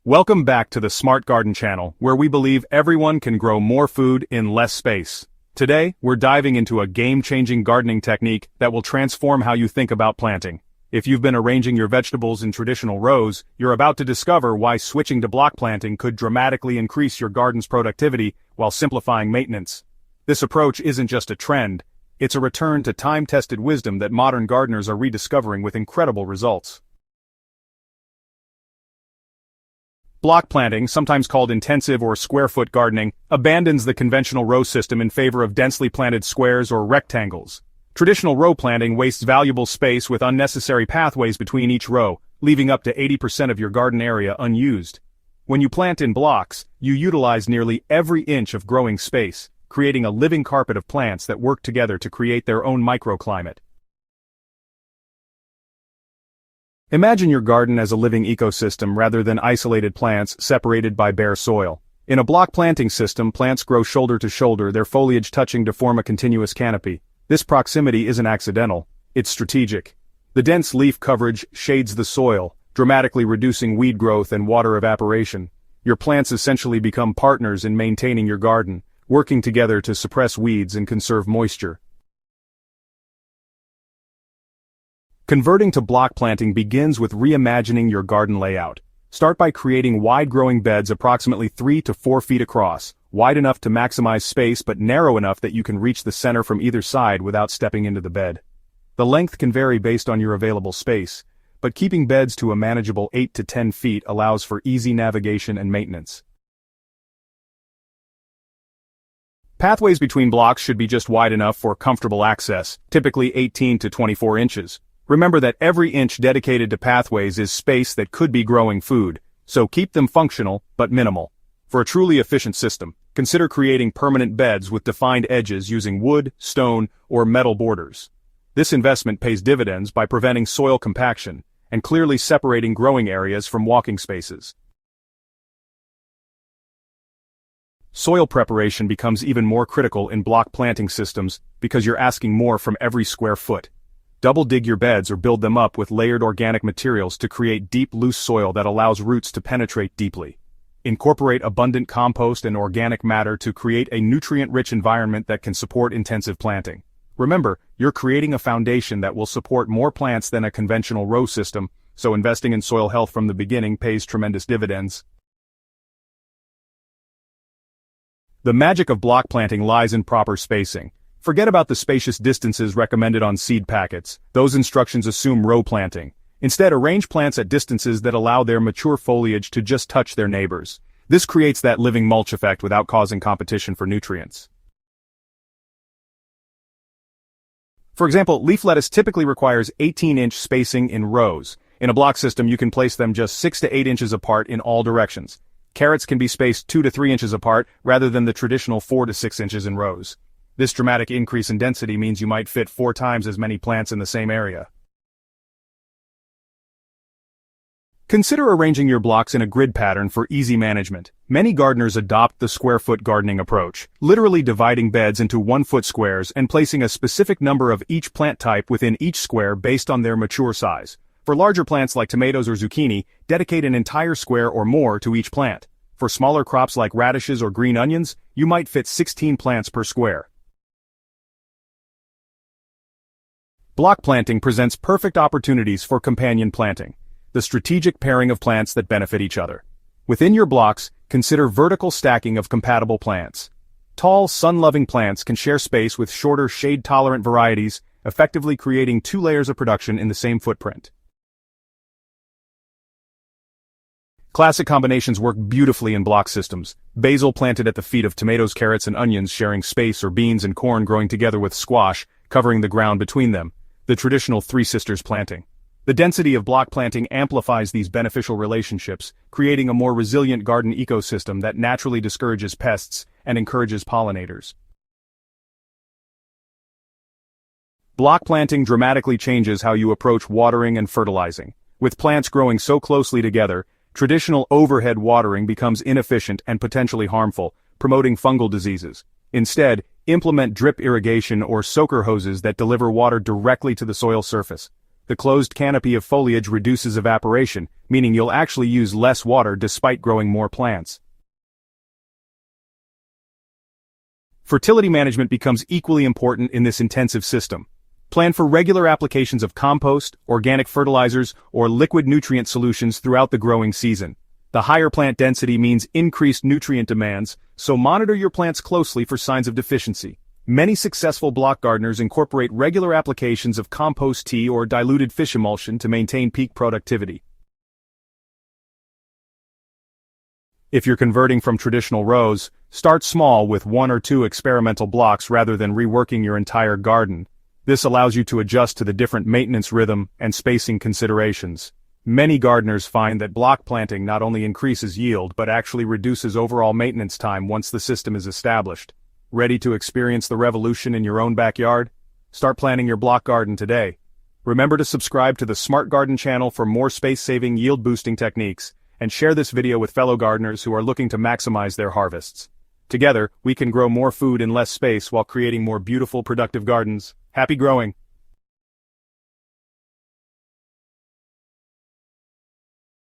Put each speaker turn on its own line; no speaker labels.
Welcome back to the Smart Garden channel, where we believe everyone can grow more food in less space. Today, we're diving into a game-changing gardening technique that will transform how you think about planting. If you've been arranging your vegetables in traditional rows, you're about to discover why switching to block planting could dramatically increase your garden's productivity while simplifying maintenance. This approach isn't just a trend, it's a return to time-tested wisdom that modern gardeners are rediscovering with incredible results. Block planting, sometimes called intensive or square-foot gardening, abandons the conventional row system in favor of densely planted squares or rectangles. Traditional row planting wastes valuable space with unnecessary pathways between each row, leaving up to 80% of your garden area unused. When you plant in blocks, you utilize nearly every inch of growing space, creating a living carpet of plants that work together to create their own microclimate. Imagine your garden as a living ecosystem rather than isolated plants separated by bare soil. In a block planting system, plants grow shoulder to shoulder, their foliage touching to form a continuous canopy. This proximity isn't accidental, it's strategic. The dense leaf coverage shades the soil, dramatically reducing weed growth and water evaporation. Your plants essentially become partners in maintaining your garden, working together to suppress weeds and conserve moisture. Converting to block planting begins with reimagining your garden layout. Start by creating wide-growing beds approximately 3 to 4 feet across, wide enough to maximize space but narrow enough that you can reach the center from either side without stepping into the bed. The length can vary based on your available space, but keeping beds to a manageable 8 to 10 feet allows for easy navigation and maintenance. Pathways between blocks should be just wide enough for comfortable access, typically 18 to 24 inches. Remember that every inch dedicated to pathways is space that could be growing food, so keep them functional but minimal. For a truly efficient system, consider creating permanent beds with defined edges using wood, stone, or metal borders. This investment pays dividends by preventing soil compaction and clearly separating growing areas from walking spaces. Soil preparation becomes even more critical in block planting systems because you're asking more from every square foot. Double dig your beds or build them up with layered organic materials to create deep, loose soil that allows roots to penetrate deeply. Incorporate abundant compost and organic matter to create a nutrient-rich environment that can support intensive planting. Remember, you're creating a foundation that will support more plants than a conventional row system, so investing in soil health from the beginning pays tremendous dividends. The magic of block planting lies in proper spacing. Forget about the spacious distances recommended on seed packets. Those instructions assume row planting. Instead, arrange plants at distances that allow their mature foliage to just touch their neighbors. This creates that living mulch effect without causing competition for nutrients. For example, leaf lettuce typically requires 18-inch spacing in rows. In a block system, you can place them just 6 to 8 inches apart in all directions. Carrots can be spaced 2 to 3 inches apart rather than the traditional 4 to 6 inches in rows. This dramatic increase in density means you might fit 4 times as many plants in the same area. Consider arranging your blocks in a grid pattern for easy management. Many gardeners adopt the square-foot gardening approach, literally dividing beds into 1-foot squares and placing a specific number of each plant type within each square based on their mature size. For larger plants like tomatoes or zucchini, dedicate an entire square or more to each plant. For smaller crops like radishes or green onions, you might fit 16 plants per square. Block planting presents perfect opportunities for companion planting, the strategic pairing of plants that benefit each other. Within your blocks, consider vertical stacking of compatible plants. Tall, sun-loving plants can share space with shorter, shade-tolerant varieties, effectively creating 2 layers of production in the same footprint. Classic combinations work beautifully in block systems. Basil planted at the feet of tomatoes, carrots, and onions sharing space, or beans and corn growing together with squash, covering the ground between them. The traditional Three Sisters planting. The density of block planting amplifies these beneficial relationships, creating a more resilient garden ecosystem that naturally discourages pests and encourages pollinators. Block planting dramatically changes how you approach watering and fertilizing. With plants growing so closely together, traditional overhead watering becomes inefficient and potentially harmful, promoting fungal diseases. Instead, implement drip irrigation or soaker hoses that deliver water directly to the soil surface. The closed canopy of foliage reduces evaporation, meaning you'll actually use less water despite growing more plants. Fertility management becomes equally important in this intensive system. Plan for regular applications of compost, organic fertilizers, or liquid nutrient solutions throughout the growing season. The higher plant density means increased nutrient demands, so monitor your plants closely for signs of deficiency. Many successful block gardeners incorporate regular applications of compost tea or diluted fish emulsion to maintain peak productivity. If you're converting from traditional rows, start small with 1 or 2 experimental blocks rather than reworking your entire garden. This allows you to adjust to the different maintenance rhythm and spacing considerations. Many gardeners find that block planting not only increases yield but actually reduces overall maintenance time once the system is established. Ready to experience the revolution in your own backyard? Start planning your block garden today. Remember to subscribe to the Smart Garden channel for more space-saving, yield-boosting techniques, and share this video with fellow gardeners who are looking to maximize their harvests. Together, we can grow more food in less space while creating more beautiful, productive gardens. Happy growing!